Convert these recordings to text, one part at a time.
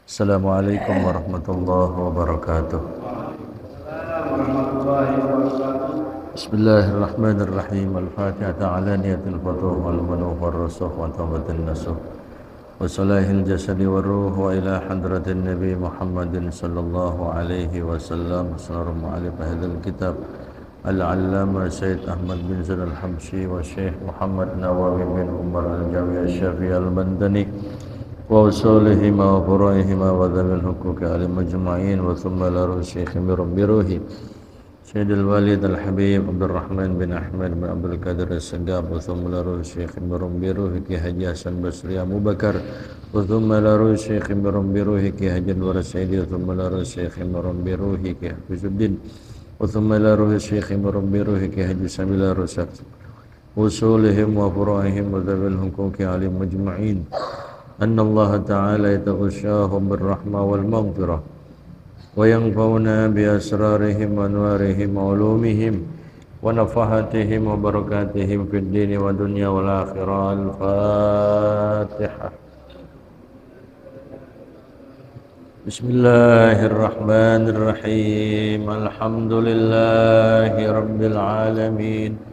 Assalamualaikum warahmatullahi wabarakatuh. Bismillahirrahmanirrahim. Al-Fatihah ala niyatil futuh wal manuh wal rusuh wa tawbatin nasuh wa salahil jasadi wa ruh wa ila hadratin Nabi Muhammadin sallallahu alaihi wasallam. Assalamu alaikum hadal kitab Al-Allama Sayyid Ahmad bin Zaid Al-Habsyi wa Syekh Muhammad Nawawi bin Umar Al-Jawi Al-Syafi'i Al-Bandani wa usulihima wa fura'ihima wa dhamil hukuki alim majma'in wa thumma laru syekh biruhi Sayyidil Walid Al-Habib Abdurrahman bin Ahmad bin Abdul Qadir As-Segab wa thumma laru syekh biruhi Ki Haji Hasan Basri Abu Bakar wa thumma laru syekh biruhi Ki Haji Anwar Sayyidi wa thumma laru syekh biruhi Ki Hafizuddin wa thumma laru syekh biruhi Ki Haji Samila Rusak usulihim wa fura'ihim wa dhamil hukuki alim majma'in أن الله تعالى يتغشاهم بالرحمة والمغفرة وينفعنا بأسرارهم وأنوارهم وعلومهم ونفحاتهم وبركاتهم في الدين والدنيا والآخرة. الفاتحة. بسم الله الرحمن الرحيم. الحمد لله رب العالمين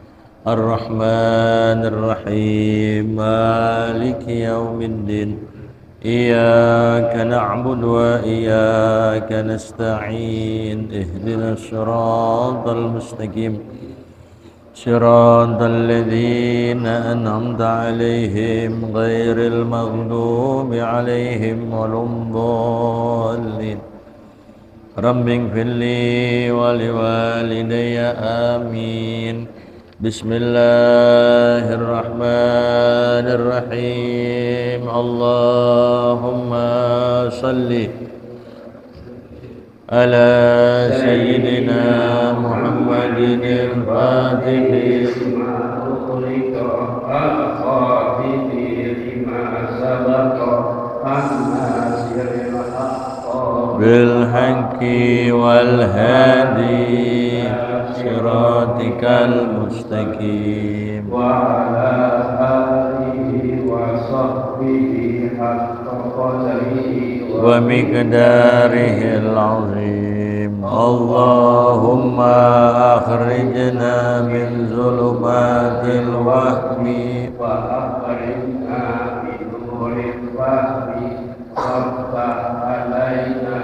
الرحمن الرحيم مالك يوم الدين إياك نعبد وإياك نستعين اهدنا الصراط المستقيم صراط الذين أنعمت عليهم غير المغضوب عليهم ولا الضالين. رب اغفر لي ولوالدي آمين. بسم الله الرحمن الرحيم. اللهم صل على سيدنا محمد الفاتح لما أغلق الخاتم لما سبق الناصر الحق بالحق والهادي صراطك المستقيم وعلى آله وصحبه حق قدره ومقداره العظيم. اللهم أخرجنا من ظلمات الوهم وأخرجنا من نور الفهم وافتح علينا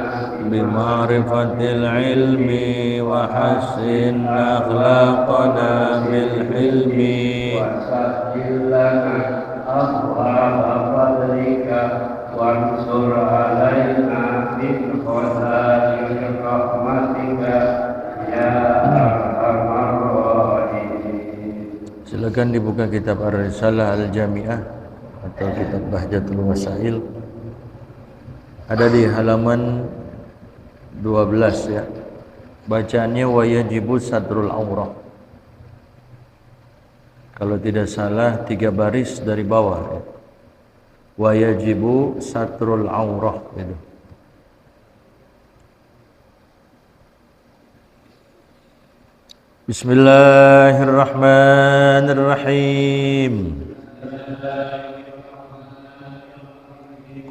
بمعرفة العلم وحسن أخلاقنا بالحلم وسهل لنا أبواب فضلك وانصر علينا من خزائن رحمتك يا أرحم الراحمين. Silakan dibuka kitab Ar-Risalah Al-Jami'ah atau kitab Bahjatul Wasail. Ada di halaman 12 ya. Bacaannya wa yajibu satrul aurah. Kalau tidak salah 3 baris dari bawah ya. Wa yajibu satrul aurah gitu. Bismillahirrahmanirrahim.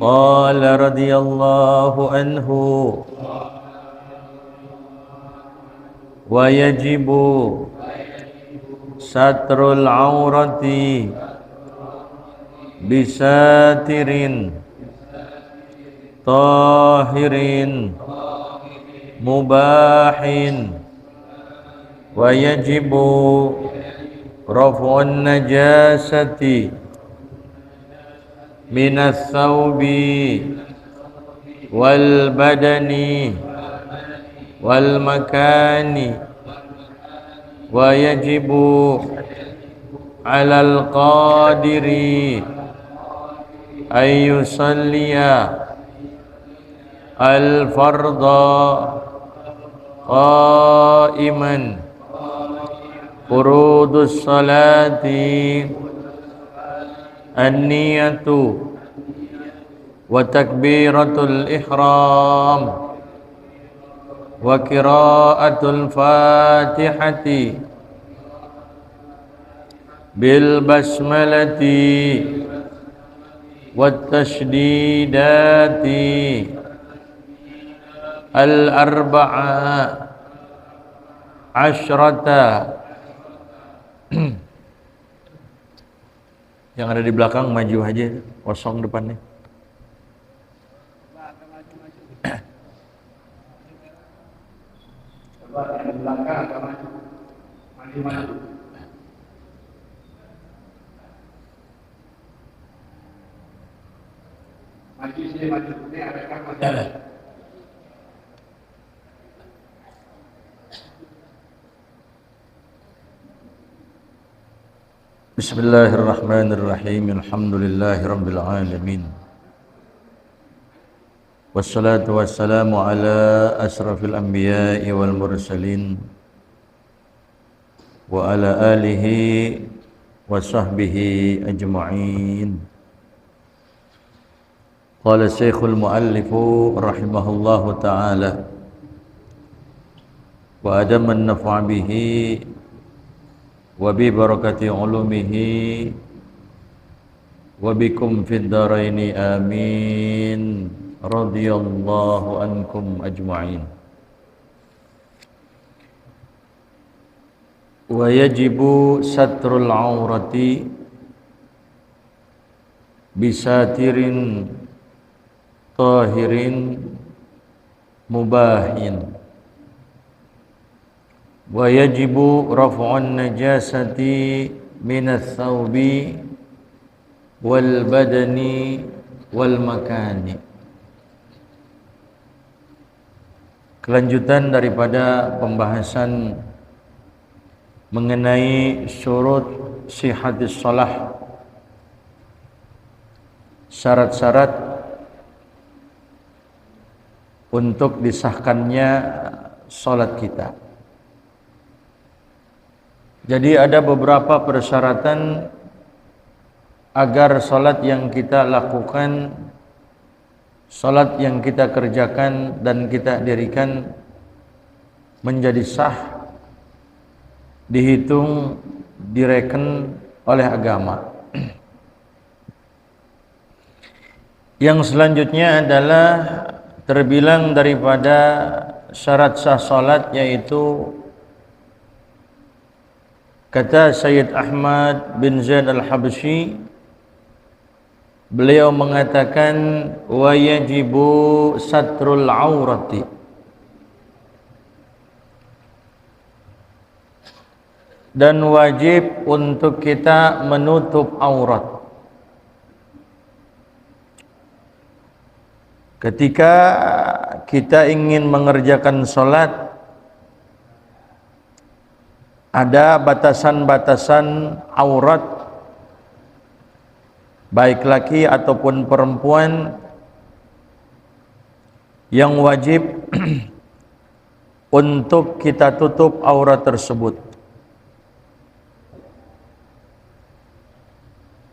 Qala radhiyallahu anhu wa yajibu satrul aurati bisatirin tahirin mubahin wa yajibu raf'un najasati minas thawbi wal badani wal makani wa yajibu alal qadiri ay yusalliya al farda qa'iman furudus salati an-niyatu wa takbiratul ihram wa qiraatul fatihati bil basmalati wat tasydidati al-arba'a asyrata. Yang ada di belakang maju aja, kosong depannya. Coba yang di belakang agak maju. Maju. Maju sini, maju. Ini ada kan masih ada. Bismillahirrahmanirrahim. Alhamdulillahirabbil alamin. Wassalatu wassalamu ala asrafil anbiya'i wal mursalin wa ala alihi wa sahbihi ajma'in. Qala Syekhul Muallifu rahimahullahu ta'ala wa adaman naf'a bihi wa bi barakati ulumihi wa bikum fid dharaini amin. Radhiyallahu ankum ajma'in. Wa yajibu satrul aurati bisatirin tahirin mubahin. Wa yajibu raf'un najasati minats thawbi wal badani wal makani. Kelanjutan daripada pembahasan mengenai syurut sihhatis shalah, syarat-syarat untuk disahkannya salat kita. Jadi ada beberapa persyaratan agar salat yang kita lakukan, salat yang kita kerjakan dan kita dirikan menjadi sah, dihitung, direken oleh agama. Yang selanjutnya adalah terbilang daripada syarat sah salat, yaitu kata Sayyid Ahmad bin Zaid al-Habsyi, beliau mengatakan wa yajibu satrul aurati, dan wajib untuk kita menutup aurat. Ketika kita ingin mengerjakan salat, ada batasan-batasan aurat, baik laki ataupun perempuan, yang wajib untuk kita tutup aurat tersebut.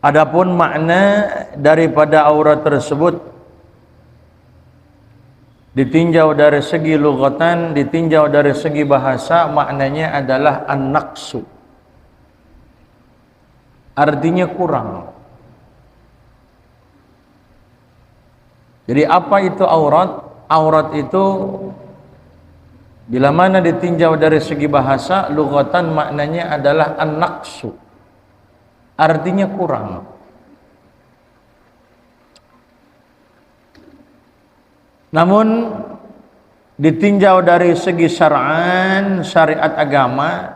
Adapun makna daripada aurat tersebut ditinjau dari segi lughatan, ditinjau dari segi bahasa, maknanya adalah an-naqsu, artinya kurang. Jadi apa itu aurat? Aurat itu bila mana ditinjau dari segi bahasa, lughatan maknanya adalah an-naqsu, artinya kurang. Namun ditinjau dari segi syar'an, syariat agama,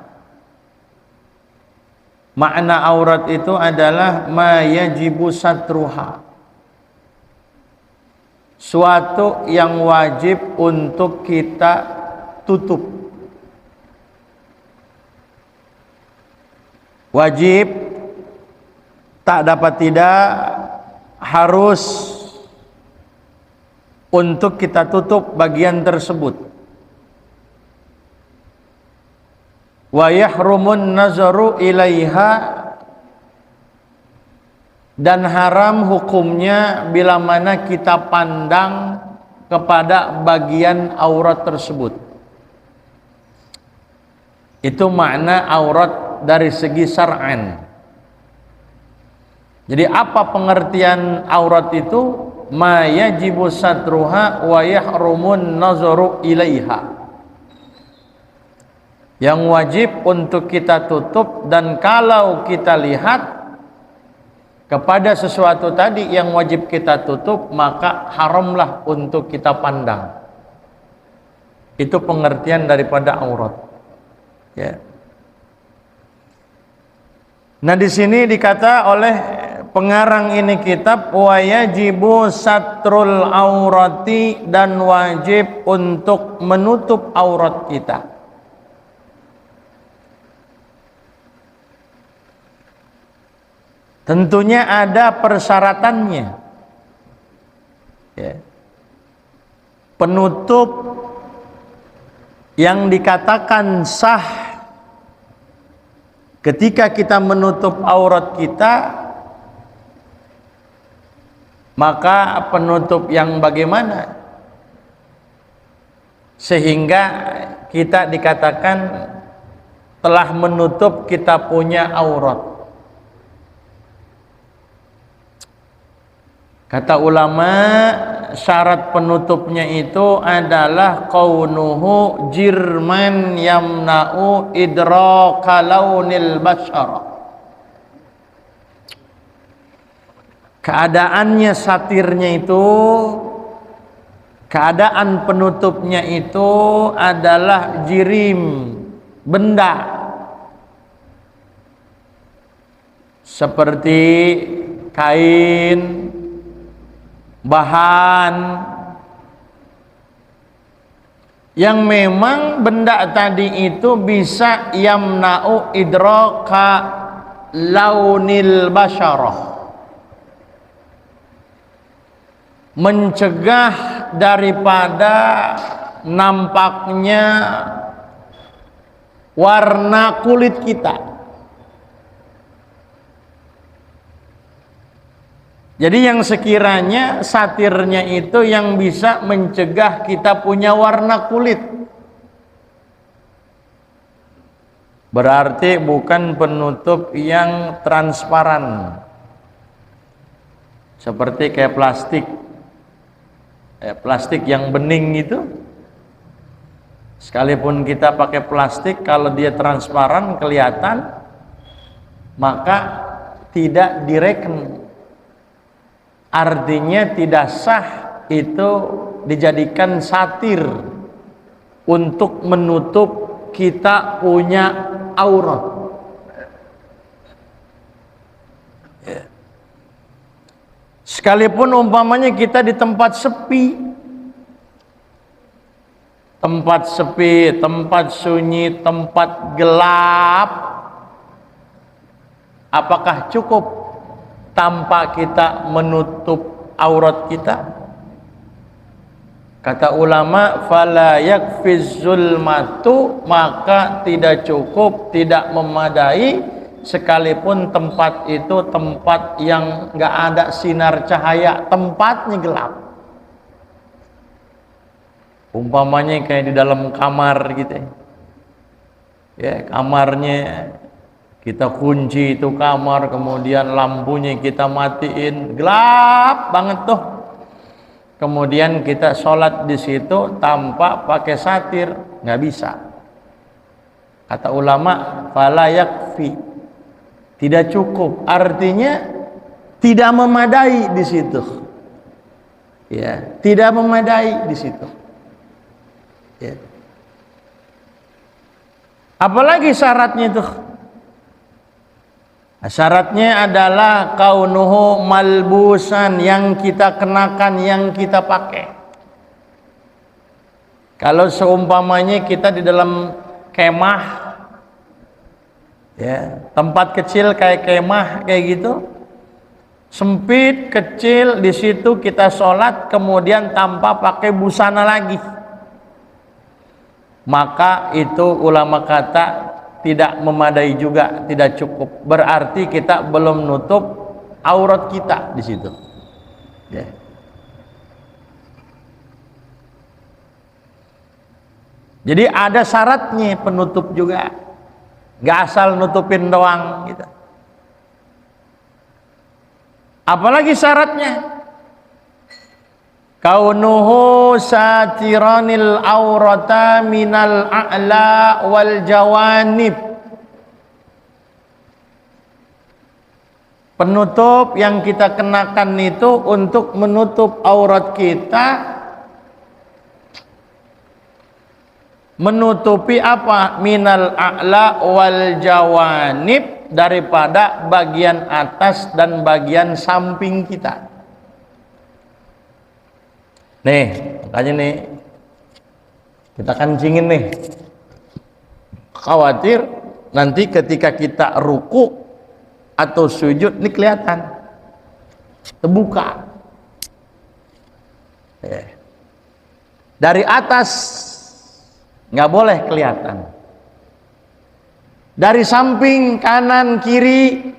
makna aurat itu adalah ma yajibu satruha, suatu yang wajib untuk kita tutup. Wajib, tak dapat tidak, harus untuk kita tutup bagian tersebut. Wa yahrumun nazaru ilaiha, dan haram hukumnya bila mana kita pandang kepada bagian aurat tersebut. Itu makna aurat dari segi syar'an. Jadi apa pengertian aurat itu ma yajibu satruha wa yahrumun nazaru ilaiha. Yang wajib untuk kita tutup, dan kalau kita lihat kepada sesuatu tadi yang wajib kita tutup, maka haramlah untuk kita pandang. Itu pengertian daripada aurat. Ya. Nah, di sini dikata oleh pengarang ini kitab, wa yajibu satrul aurati, dan wajib untuk menutup aurat kita. Tentunya ada persyaratannya. Ya. Penutup yang dikatakan sah ketika kita menutup aurat kita, maka penutup yang bagaimana sehingga kita dikatakan telah menutup kita punya aurat. Kata ulama, syarat penutupnya itu adalah kaunuhu jirman yamna'u idraka launil basyara. Keadaannya satirnya itu, keadaan penutupnya itu adalah jirim, benda. Seperti kain, bahan yang memang benda tadi itu bisa yamna'u idraka launil basyarah, mencegah daripada nampaknya warna kulit kita. Jadi yang sekiranya satirnya itu yang bisa mencegah kita punya warna kulit. Berarti bukan penutup yang transparan. Seperti kayak plastik. Plastik yang bening itu. Sekalipun kita pakai plastik, kalau dia transparan kelihatan, maka tidak direken. Artinya tidak sah itu dijadikan satir untuk menutup kita punya aurat. Ya. Sekalipun umpamanya kita di tempat sepi, tempat sunyi, tempat gelap, apakah cukup tanpa kita menutup aurat kita? Kata ulama, fala yakfiz zulmatu, maka tidak cukup, tidak memadai, sekalipun tempat itu tempat yang enggak ada sinar cahaya, tempatnya gelap. Umpamanya kayak di dalam kamar gitu ya, kamarnya kita kunci itu kamar, kemudian lampunya kita matiin, gelap banget tuh. Kemudian kita sholat di situ tanpa pakai satir, nggak bisa. Kata ulama, fala yakfi, tidak cukup. Artinya tidak memadai di situ. Ya, tidak memadai di situ. Ya. Apalagi syaratnya itu? Syaratnya adalah kaunuhu malbusan, yang kita kenakan, yang kita pakai. Kalau seumpamanya kita di dalam kemah, ya, tempat kecil kayak kemah kayak gitu, sempit, kecil, di situ kita sholat kemudian tanpa pakai busana lagi, maka itu ulama kata tidak memadai juga, tidak cukup. Berarti kita belum nutup aurat kita di situ. Ya. Jadi ada syaratnya penutup juga. Gak asal nutupin doang gitu. Apalagi syaratnya? kaunuhu satiranil aurata minal a'la wal jawanib. Penutup yang kita kenakan itu untuk menutup aurat kita, menutupi apa? Minal a'la wal jawanib, daripada bagian atas dan bagian samping kita. Nih, makanya nih kita kencingin nih. Khawatir nanti ketika kita ruku atau sujud ini kelihatan terbuka. Dari atas nggak boleh kelihatan. Dari samping kanan kiri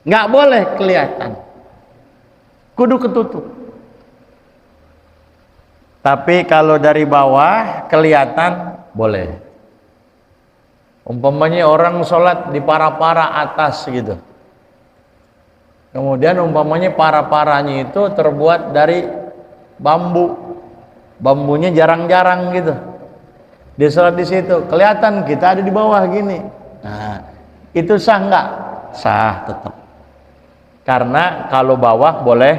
nggak boleh kelihatan. Kudu ketutup. Tapi kalau dari bawah kelihatan boleh. Umpamanya orang sholat di para-para atas gitu. Kemudian umpamanya para-paranya itu terbuat dari bambu. Bambunya jarang-jarang gitu. Dia sholat di situ, kelihatan kita ada di bawah gini. Nah, itu sah nggak? Sah tetap. Karena kalau bawah boleh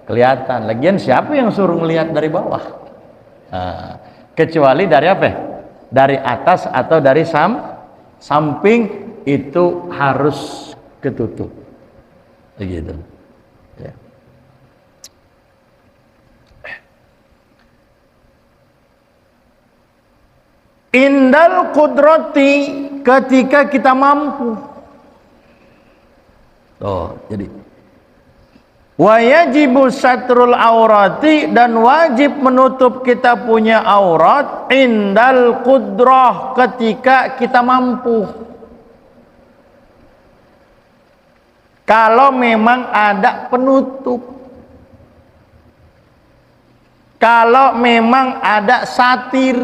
kelihatan. Lagian siapa yang suruh melihat dari bawah? Nah, kecuali dari apa? Dari atas atau dari samping itu harus ketutup. Begitu. Ya. Indal kudrati, ketika kita mampu. Jadi wa yajibu satrul aurati, dan wajib menutup kita punya aurat indal qudrah, ketika kita mampu. Kalau memang ada penutup, kalau memang ada satir.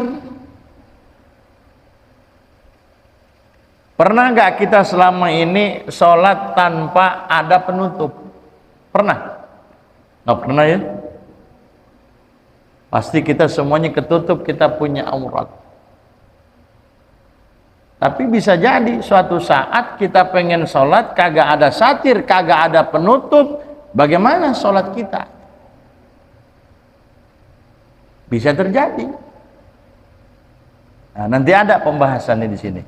Pernah nggak kita selama ini sholat tanpa ada penutup? Pernah? Nggak pernah ya? Pasti kita semuanya ketutup, kita punya aurat. Tapi bisa jadi suatu saat kita pengen sholat, kagak ada satir, kagak ada penutup. Bagaimana sholat kita? Bisa terjadi. Nah, nanti ada pembahasannya di sini.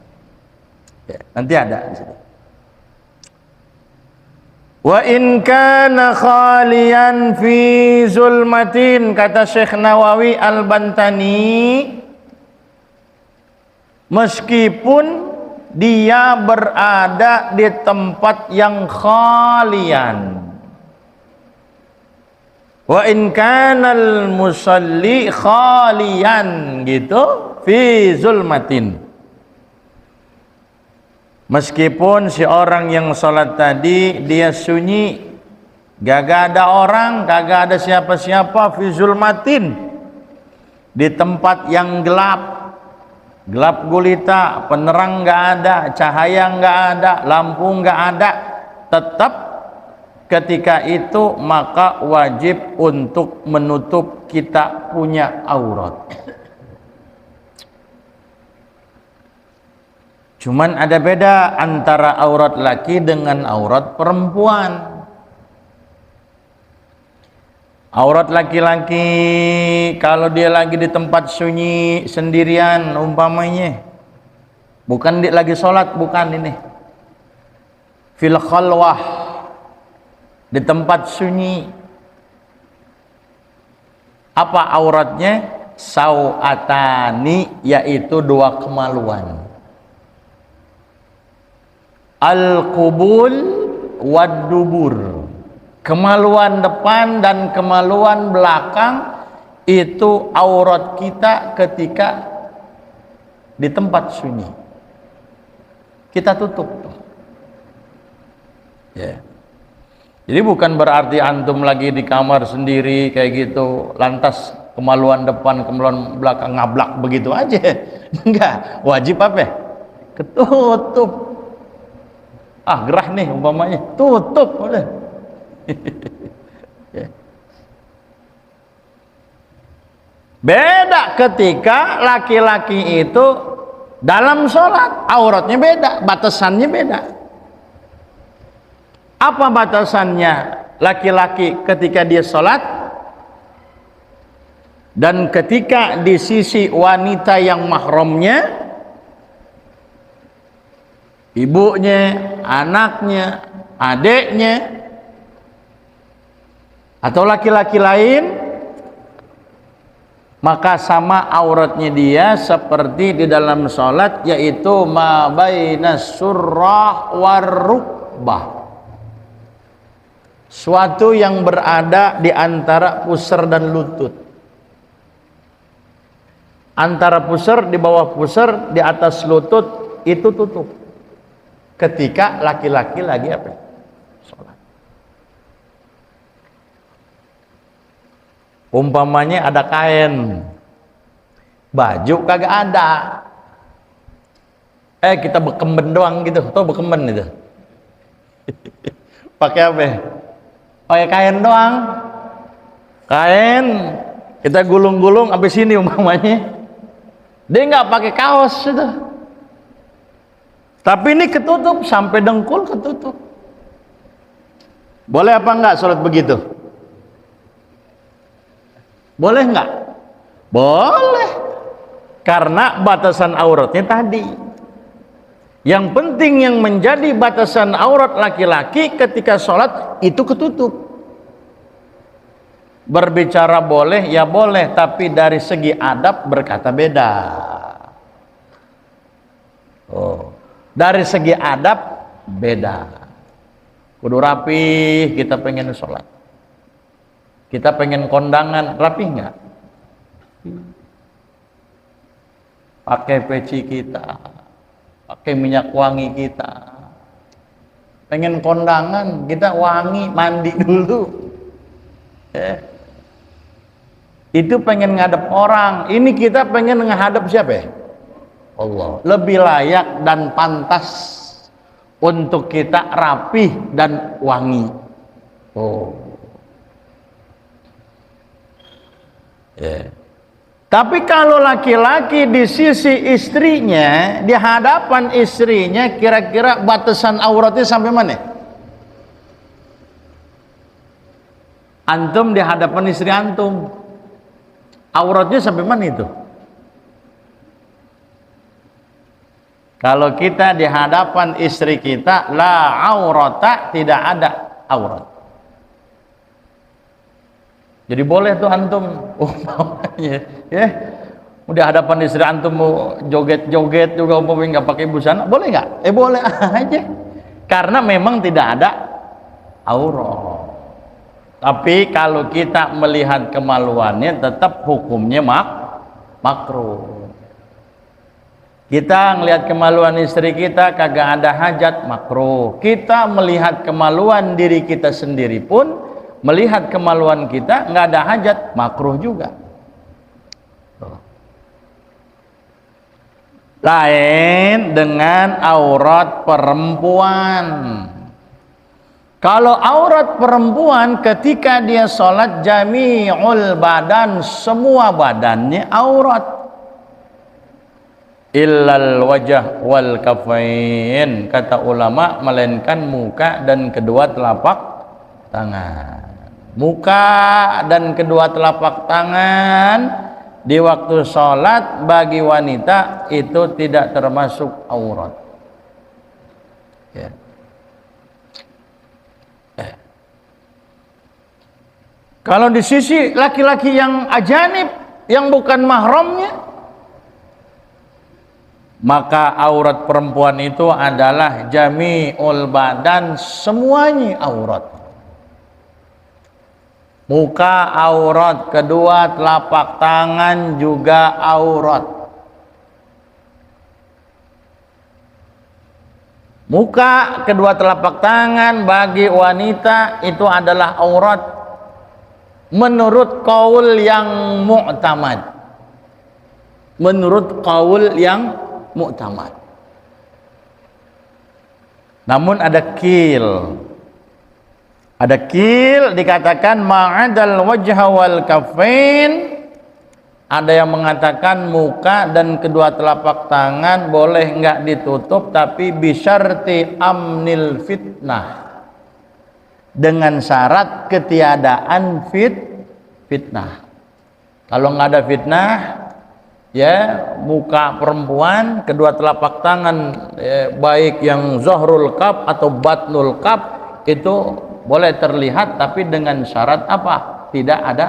Ya, nanti ada di sini. Wa in kana khaliyan fi zulmatin, kata Syekh Nawawi Al-Bantani, meskipun dia berada di tempat yang khalian. Wa in kana al-musalli khaliyan gitu fi zulmatin. Meskipun si orang yang sholat tadi dia sunyi, gak ada orang, kagak ada siapa-siapa, fi zulmatin, di tempat yang gelap, gelap gulita, penerang gak ada, cahaya gak ada, lampu gak ada, tetap ketika itu maka wajib untuk menutup kita punya aurat. Cuman ada beda antara aurat laki dengan aurat perempuan. Aurat laki-laki kalau dia lagi di tempat sunyi sendirian umpamanya, bukan lagi sholat, bukan ini, fil khalwah, di tempat sunyi, apa auratnya? Sau'atani, yaitu dua kemaluan. Al-qubul wad dubur, kemaluan depan dan kemaluan belakang, itu aurat kita ketika di tempat sunyi. Kita tutup. Ya. Jadi bukan berarti antum lagi di kamar sendiri kayak gitu, lantas kemaluan depan, kemaluan belakang ngablak begitu aja. Enggak, wajib apa? Ketutup. Ah, gerah nih umpamanya, tutup udah. Ya. Beda ketika laki-laki itu dalam sholat, auratnya beda, batasannya beda. Apa batasannya laki-laki ketika dia sholat dan ketika di sisi wanita yang mahramnya, ibunya, anaknya, adiknya, atau laki-laki lain, maka sama auratnya dia seperti di dalam sholat, yaitu ma bainas surrah warrukbah, suatu yang berada di antara pusar dan lutut. Antara pusar, di bawah pusar, di atas lutut, itu tutup ketika laki-laki lagi apa? Sholat. Umpamanya ada kain, baju kagak ada, kita bekemben doang gitu, tau bekemben itu? Pakai apa? Pakai kain doang, kain kita gulung-gulung sampai sini umpamanya, dia nggak pakai kaos itu, tapi ini ketutup sampai dengkul, ketutup. Boleh apa enggak sholat begitu? Boleh enggak? Boleh, karena batasan auratnya tadi. Yang penting yang menjadi batasan aurat laki-laki ketika sholat itu ketutup. Berbicara boleh, ya boleh, tapi dari segi adab berkata beda. Dari segi adab beda. Kudu rapih, kita pengen sholat, kita pengen kondangan, rapih nggak? Pakai peci kita, pakai minyak wangi kita. Pengen kondangan, kita wangi, mandi dulu. Itu pengen ngadep orang, ini kita pengen menghadap siapa ya? Allah. Lebih layak dan pantas untuk kita rapih dan wangi. Tapi kalau laki-laki di sisi istrinya, di hadapan istrinya, kira-kira batasan auratnya sampai mana? Antum di hadapan istri antum, auratnya sampai mana itu? Kalau kita di hadapan istri kita, la aurata, tidak ada aurat. Jadi boleh tuh antum, umpamanya, di hadapan istri antum mau joget-joget juga umpamanya nggak pakai busana, boleh nggak? Boleh aja, karena memang tidak ada aurat. Tapi kalau kita melihat kemaluannya, tetap hukumnya makruh. Kita ngelihat kemaluan istri kita kagak ada hajat, makruh. Kita melihat kemaluan diri kita sendiri pun, melihat kemaluan kita nggak ada hajat, makruh juga. Lain dengan aurat perempuan. Kalau aurat perempuan ketika dia sholat, jami'ul badan, semua badannya aurat. Illal wajah wal kafain, kata ulama, melainkan muka dan kedua telapak tangan. Muka dan kedua telapak tangan di waktu sholat bagi wanita itu tidak termasuk aurat. Kalau di sisi laki-laki yang ajanib, yang bukan mahramnya, maka aurat perempuan itu adalah jami'ul badan, semuanya aurat. Muka aurat, kedua telapak tangan juga aurat. Muka, kedua telapak tangan bagi wanita itu adalah aurat menurut qaul yang mu'tamad. Menurut qaul yang mu'tamad. Namun ada kil. Ada kil dikatakan ma'adal wajha wal kafain, Ada yang mengatakan muka dan kedua telapak tangan boleh enggak ditutup, tapi bisyarti amnil fitnah, dengan syarat ketiadaan fitnah. Kalau nggak ada fitnah, ya muka perempuan, kedua telapak tangan, baik yang zahrul kaf atau batnul kaf, itu boleh terlihat, tapi dengan syarat apa? Tidak ada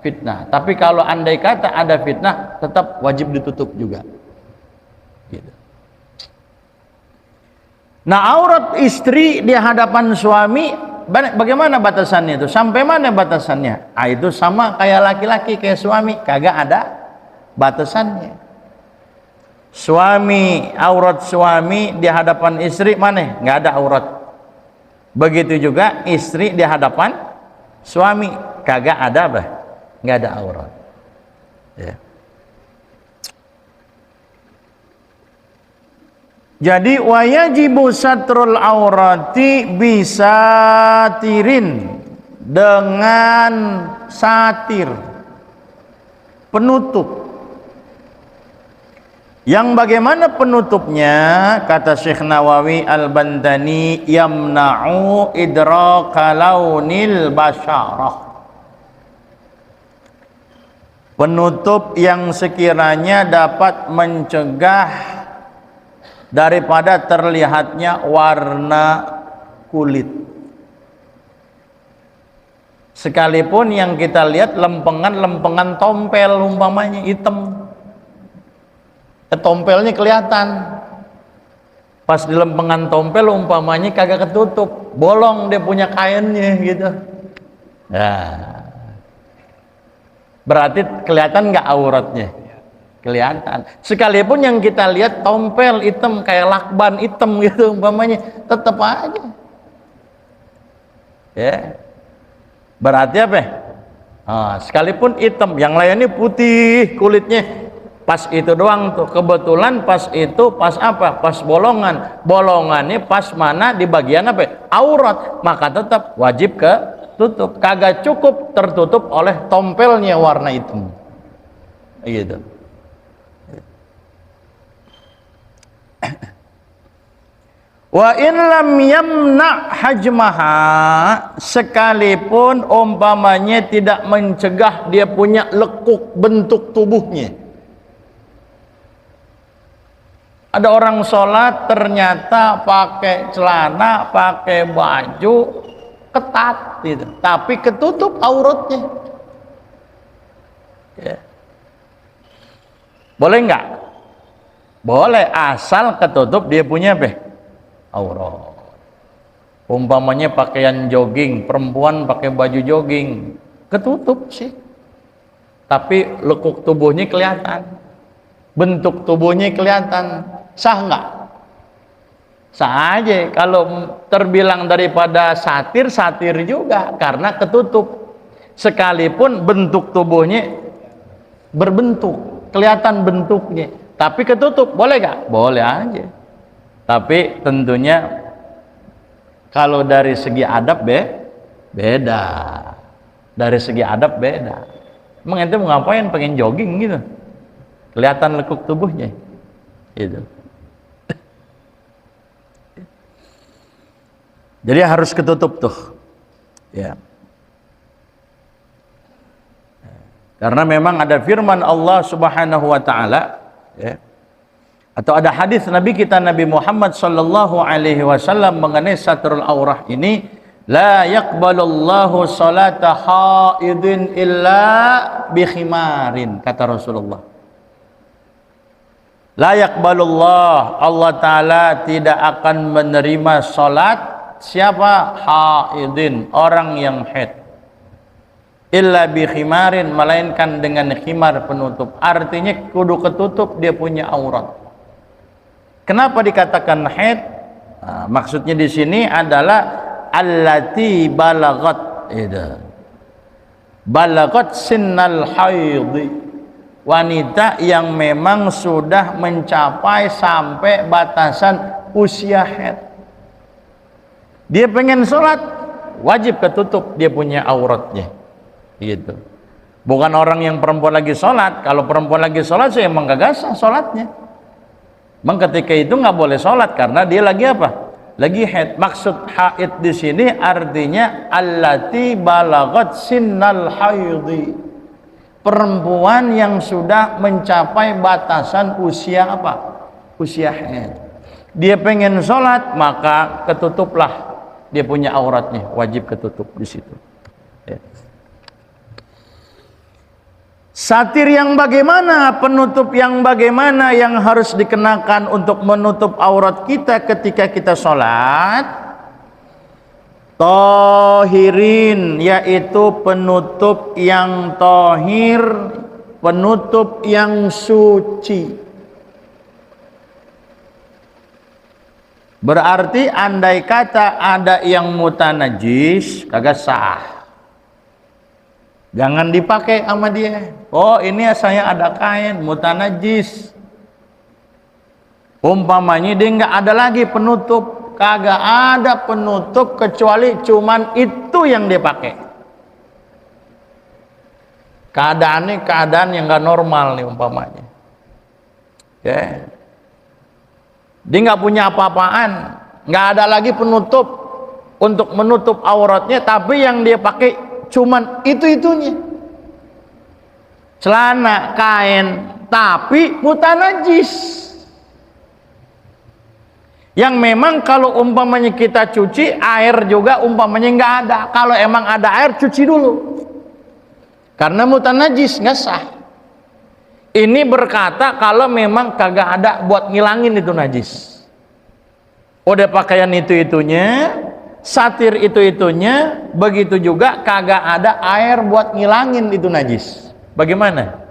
fitnah. Tapi kalau andai kata ada fitnah, tetap wajib ditutup juga. Gitu. Nah, aurat istri di hadapan suami, bagaimana batasannya itu? Sampai mana batasannya? Ah, itu sama kayak laki-laki, kayak suami, kagak ada batasannya. Suami, aurat suami di hadapan istri mana? Nggak ada aurat. Begitu juga istri di hadapan suami, kagak ada bah, nggak ada aurat. Ya. Jadi wajibu satrul aurati bisatirin, dengan satir, penutup. Yang bagaimana penutupnya? Kata Syekh Nawawi Al-Bantani, yamna'u idraka launil basyarah. Penutup yang sekiranya dapat mencegah daripada terlihatnya warna kulit. Sekalipun yang kita lihat lempengan tompel umpamanya hitam, tompelnya kelihatan. Pas di lempengan tompel umpamanya kagak ketutup, bolong dia punya kainnya gitu. Nah, berarti kelihatan nggak auratnya? Kelihatan. Sekalipun yang kita lihat tompel hitam kayak lakban hitam gitu umpamanya, tetap aja. Ya. Berarti apa? Nah, sekalipun hitam, yang lainnya putih kulitnya. Pas itu doang tuh, kebetulan pas itu pas apa? Pas bolongannya pas mana di bagian apa? Aurat, maka tetap wajib tutup. Kagak cukup tertutup oleh tompelnya warna hitam. Gitu. Wa in lam yamna hajmaha, sekalipun umpamanya tidak mencegah dia punya lekuk bentuk tubuhnya. Ada orang sholat ternyata pakai celana, pakai baju ketat gitu, tapi ketutup auratnya. Ya. Boleh nggak? Boleh, asal ketutup dia punya aurat. Umpamanya pakaian jogging, perempuan pakai baju jogging, ketutup sih, tapi lekuk tubuhnya kelihatan, bentuk tubuhnya kelihatan. Sah nggak? Sah aja. Kalau terbilang daripada satir juga, karena ketutup. Sekalipun bentuk tubuhnya berbentuk, kelihatan bentuknya, tapi ketutup, boleh nggak? Boleh aja. Tapi tentunya kalau dari segi adab beda. Dari segi adab beda. Emang ente mau ngapain pengen jogging gitu? Kelihatan lekuk tubuhnya. Gitu. Jadi harus ketutup tuh. Ya. Karena memang ada firman Allah Subhanahu wa taala, ya. Atau ada hadis Nabi kita Nabi Muhammad sallallahu alaihi wasallam mengenai satrul aurah ini, la yaqbalullahu salata haidin illa bi khimarin, kata Rasulullah. La yaqbalullah, Allah taala tidak akan menerima salat siapa? Haidin, orang yang haid, illa bi khimarin, melainkan dengan khimar penutup. Artinya kudu ketutup dia punya aurat. Kenapa dikatakan haid? Nah, maksudnya di sini adalah allati balagat, balagat sinnal haid, wanita yang memang sudah mencapai sampai batasan usia haid. Dia pengen sholat, wajib ketutup dia punya auratnya, gitu. Bukan orang yang perempuan lagi sholat. Kalau perempuan lagi sholat sih emang gak sah sholatnya. Emang ketika itu nggak boleh sholat karena dia lagi apa? Lagi haid. Maksud haid di sini artinya allati balagat sinnal haidhi. Perempuan yang sudah mencapai batasan usia apa? Usia haid. Dia pengen sholat maka ketutuplah dia punya auratnya, wajib ketutup di situ. Ya. Satir yang bagaimana, penutup yang bagaimana yang harus dikenakan untuk menutup aurat kita ketika kita sholat? Tohirin, yaitu penutup yang tohir, penutup yang suci. Berarti andai kata ada yang mutanajis, kagak sah. Jangan dipakai sama dia. Oh, ini saya ada kain mutanajis. Umpamanya dia nggak ada lagi penutup, kagak ada penutup kecuali cuman itu yang dia pakai. Keadaannya keadaan yang nggak normal nih umpamanya. Ya. Dia nggak punya apa-apaan, nggak ada lagi penutup untuk menutup auratnya, tapi yang dia pakai cuman itu-itunya. Celana, kain, tapi mutanajis. Yang memang kalau umpamanya kita cuci, air juga umpamanya nggak ada. Kalau emang ada air, cuci dulu. Karena mutanajis, nggak sah. Ini berkata kalau memang kagak ada buat ngilangin itu najis. Udah pakaian itu-itunya, satir itu-itunya, begitu juga kagak ada air buat ngilangin itu najis. Bagaimana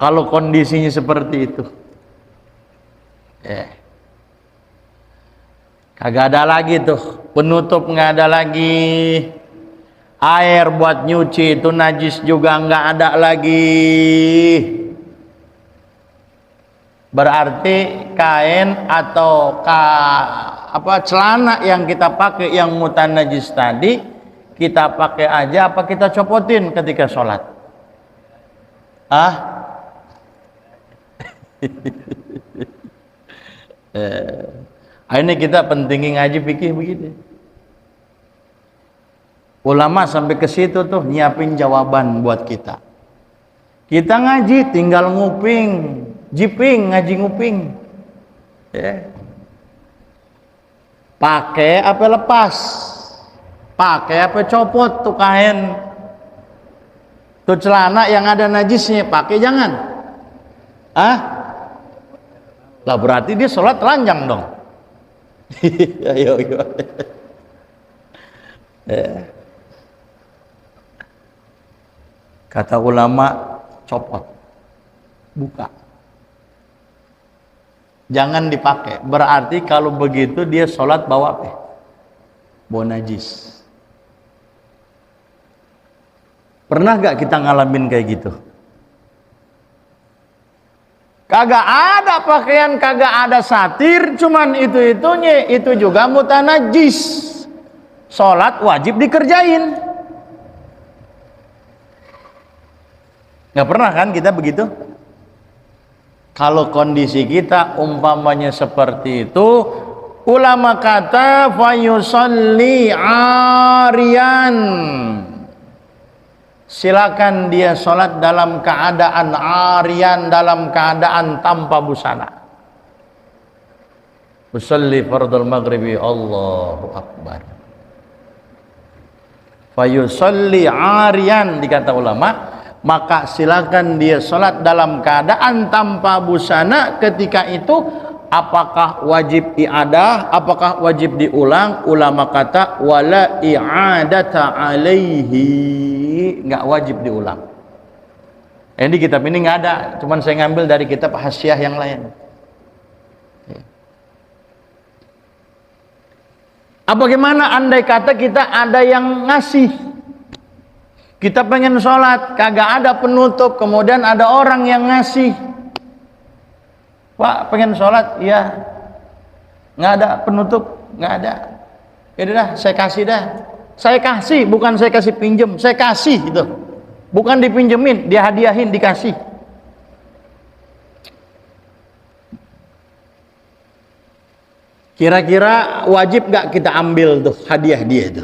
kalau kondisinya seperti itu? Kagak ada lagi tuh penutup, nggak ada lagi air buat nyuci, itu najis juga nggak ada lagi. Berarti kain atau celana yang kita pakai yang mutanajis tadi kita pakai aja apa kita copotin ketika sholat? Ini kita pentingin ngaji fikih begitu. Ulama sampai ke situ tuh nyiapin jawaban buat kita. Kita ngaji tinggal nguping, jiping, ngaji nguping. Pakai apa lepas? Pakai apa copot tuh kain? Tuh celana yang ada najisnya pakai jangan? Lah berarti dia sholat telanjang dong. Ayo. Kata ulama copot, buka, jangan dipakai. Berarti kalau begitu dia sholat bawa apa? Bawa najis. Pernah gak kita ngalamin kayak gitu? Kagak ada pakaian, kagak ada satir, cuman itu-itunya, itu juga mutanajis. Sholat wajib dikerjain. Nggak pernah kan kita begitu? Kalau kondisi kita umpamanya seperti itu, ulama kata fayusalli ariyan, silakan dia sholat dalam keadaan ariyan, dalam keadaan tanpa busana. Usalli fardul maghribi, Allahu akbar. Fayusalli ariyan, dikata ulama, maka silakan dia sholat dalam keadaan tanpa busana. Ketika itu apakah wajib i'adah, apakah wajib diulang? Ulama kata wala i'adata alaihi, nggak wajib diulang. Ini kitab ini nggak ada, cuman saya ngambil dari kitab Hasyiah yang lain. Bagaimana andai kata kita ada yang ngasih, kita pengen sholat, kagak ada penutup, kemudian ada orang yang ngasih, Pak pengen sholat, iya, nggak ada penutup, nggak ada, ya udah saya kasih dah, saya kasih, bukan saya kasih pinjem, saya kasih gitu. Bukan dipinjemin, dia hadiahin, dikasih. Kira-kira wajib gak kita ambil tuh hadiah dia itu?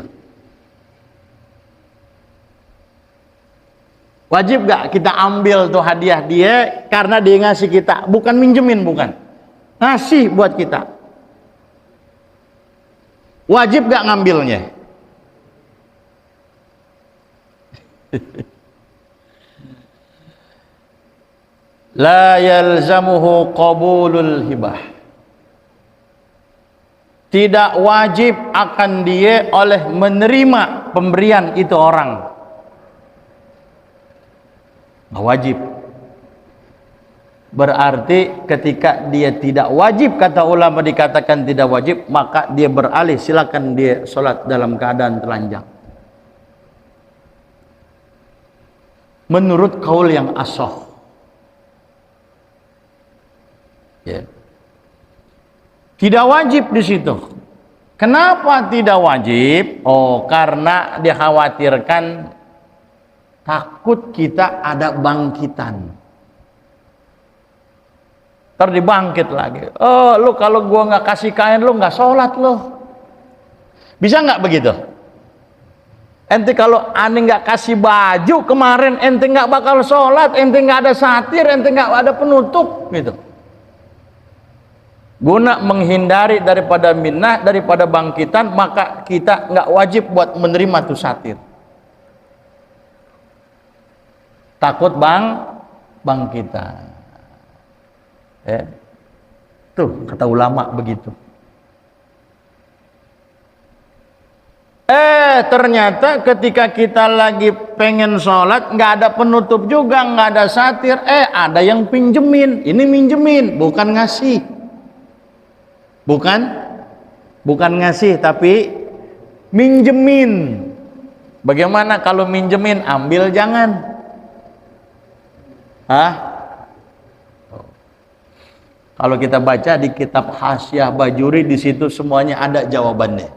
Wajib gak kita ambil tuh hadiah dia karena dia ngasih kita? Bukan minjemin, bukan. Ngasih buat kita. Wajib gak ngambilnya? La yalzamuhu qabulul hibah. Tidak wajib akan dia oleh menerima pemberian itu orang. Nggak wajib. Berarti ketika dia tidak wajib, kata ulama dikatakan tidak wajib, maka dia beralih, silakan dia sholat dalam keadaan telanjang. Menurut kaul yang ashah. Ya. Tidak wajib di situ. Kenapa tidak wajib? Oh, karena dikhawatirkan takut kita ada bangkitan. Ntar dibangkit lagi. Oh, lu kalau gua nggak kasih kain, lu nggak sholat lu. Bisa nggak begitu? Ente kalau aneh nggak kasih baju kemarin, ente nggak bakal sholat, ente nggak ada satir, ente nggak ada penutup, gitu. Guna menghindari daripada minnah, daripada bangkitan, maka kita nggak wajib buat menerima tuh satir. Takut bangkitan. Tuh kata ulama begitu. Ternyata ketika kita lagi pengen sholat, nggak ada penutup juga, nggak ada satir. Ada yang pinjemin. Ini minjemin, bukan ngasih. Bukan ngasih, tapi minjemin. Bagaimana kalau minjemin? Ambil jangan. Kalau kita baca di kitab Hasyiah Bajuri, di situ semuanya ada jawabannya.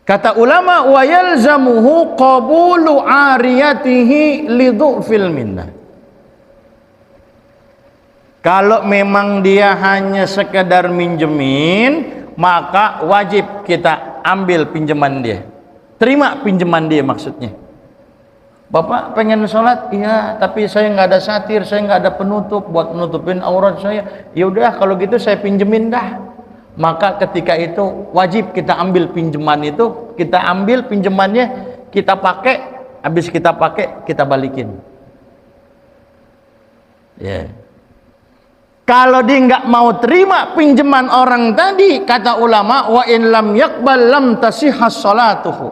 Kata ulama, wa yalzamuhu qabulu ariyatihi lidhu'fil minnah. Kalau memang dia hanya sekedar minjemin, maka wajib kita ambil pinjaman dia. Terima pinjaman dia maksudnya. Bapak pengen sholat? Iya, tapi saya nggak ada satir, saya nggak ada penutup buat nutupin aurat saya. Ya udah, kalau gitu saya pinjemin dah. Maka ketika itu wajib kita ambil pinjaman itu, kita ambil pinjamannya, kita pakai, habis kita pakai kita balikin. Ya. Kalau dia nggak mau terima pinjaman orang tadi, kata ulama, wa in lam yaqbal lam tasihhas salatuhu.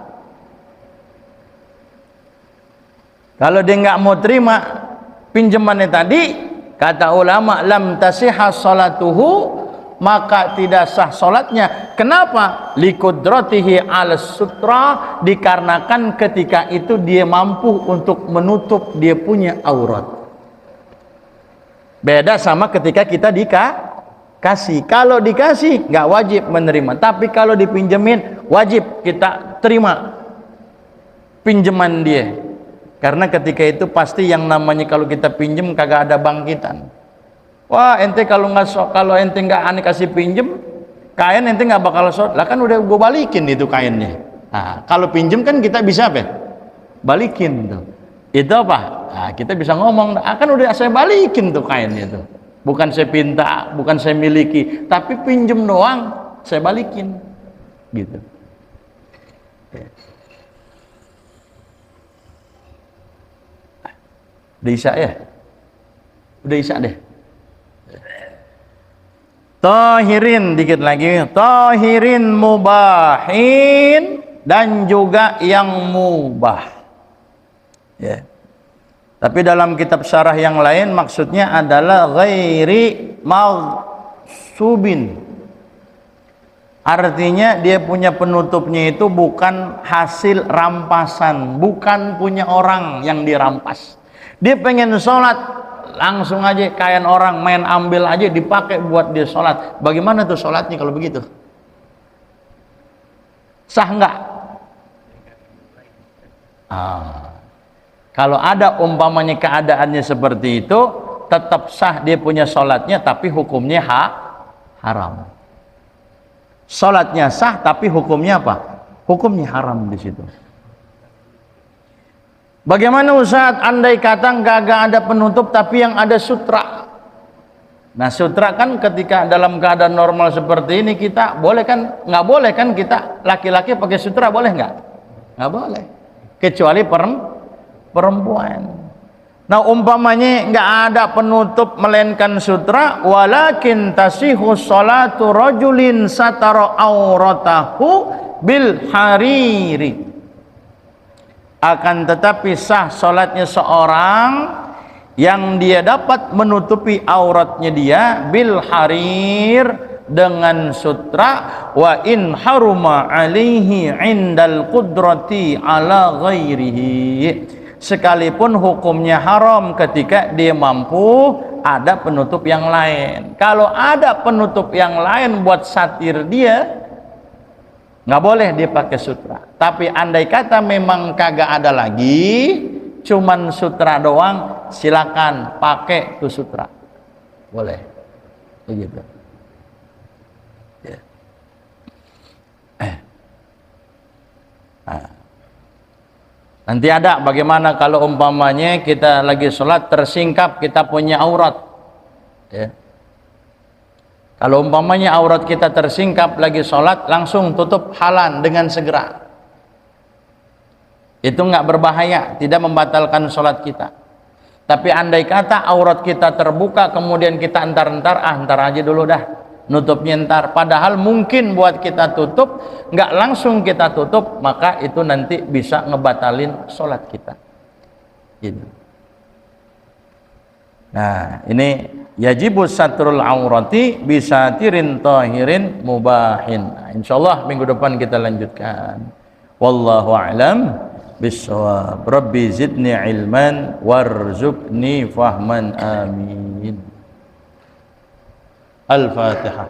Kalau dia nggak mau terima pinjamannya tadi, kata ulama, lam tasihhas salatuhu, maka tidak sah salatnya. Kenapa? Liqudratihi 'ala sutra, dikarenakan ketika itu dia mampu untuk menutup dia punya aurat. Beda sama ketika kita dikasih. Kalau dikasih nggak wajib menerima, tapi kalau dipinjemin wajib kita terima pinjaman dia. Karena ketika itu pasti yang namanya kalau kita pinjem kagak ada bangkitan. Wah, ente kalau ente nggak aneh kasih pinjem kain, ente nggak bakal sholat. Lah kan udah gue balikin itu kainnya. Nah, kalau pinjem kan kita bisa apa? Balikin tuh. Itu apa? Nah, kita bisa ngomong, kan udah saya balikin tuh kainnya tuh. Bukan saya pinta, bukan saya miliki, tapi pinjem doang, saya balikin. Gitu. Udah isya ya? Udah isya deh. Tahirin dikit lagi. Tahirin mubahin, dan juga yang mubah. Ya. Tapi dalam kitab syarah yang lain maksudnya adalah ghairi maghsubin. Artinya dia punya penutupnya itu bukan hasil rampasan, bukan punya orang yang dirampas. Dia pengen sholat, langsung aja kain orang, main ambil aja dipakai buat dia sholat. Bagaimana tuh sholatnya kalau begitu? Sah nggak? Kalau ada umpamanya keadaannya seperti itu, tetap sah dia punya sholatnya, tapi hukumnya haram. Sholatnya sah, tapi hukumnya apa? Hukumnya haram di situ. Bagaimana Ustaz? Andai kata nggak ada penutup, tapi yang ada sutra. Nah, sutra kan ketika dalam keadaan normal seperti ini kita boleh kan? Nggak boleh kan kita laki-laki pakai sutra, boleh nggak? Nggak boleh. Kecuali perempuan. Nah, umpamanya nggak ada penutup melainkan sutra, walakin tasihu sholatu rajulin satara auratahu bil hariri. Akan tetapi sah salatnya seorang yang dia dapat menutupi auratnya dia bil harir dengan sutra, wa in haruma alaihi indal qudrati ala ghairihi, sekalipun hukumnya haram ketika dia mampu ada penutup yang lain. Kalau ada penutup yang lain buat satir dia, nggak boleh dia pakai sutra. Tapi andai kata memang kagak ada lagi, cuman sutra doang, silakan pakai tuh sutra, boleh begitu ya. Nanti ada bagaimana kalau umpamanya kita lagi sholat tersingkap kita punya aurat ya. Kalau umpamanya aurat kita tersingkap lagi sholat, langsung tutup halan dengan segera. Itu nggak berbahaya, tidak membatalkan sholat kita. Tapi andai kata aurat kita terbuka, kemudian kita entar aja dulu dah, nutupnya entar. Padahal mungkin buat kita tutup, nggak langsung kita tutup, maka itu nanti bisa ngebatalin sholat kita. Gitu. Nah, ini yajibus satrul aurati bisatirin tahirin mubahin. Nah, insyaallah minggu depan kita lanjutkan. Wallahu a'lam bissawab. Rabbi zidni ilman warzuqni fahman. Amin. Al-Fatihah.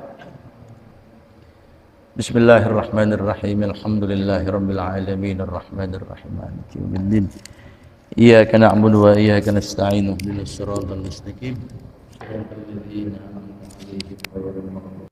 Bismillahirrahmanirrahim. Alhamdulillahirabbil alamin arrahmanir rahim maliki yaumiddin. Iyyaka na'budu wa iyyaka nasta'in ihdinas siratal mustaqim. صراط الذين أنعمت عليهم غير المغضوب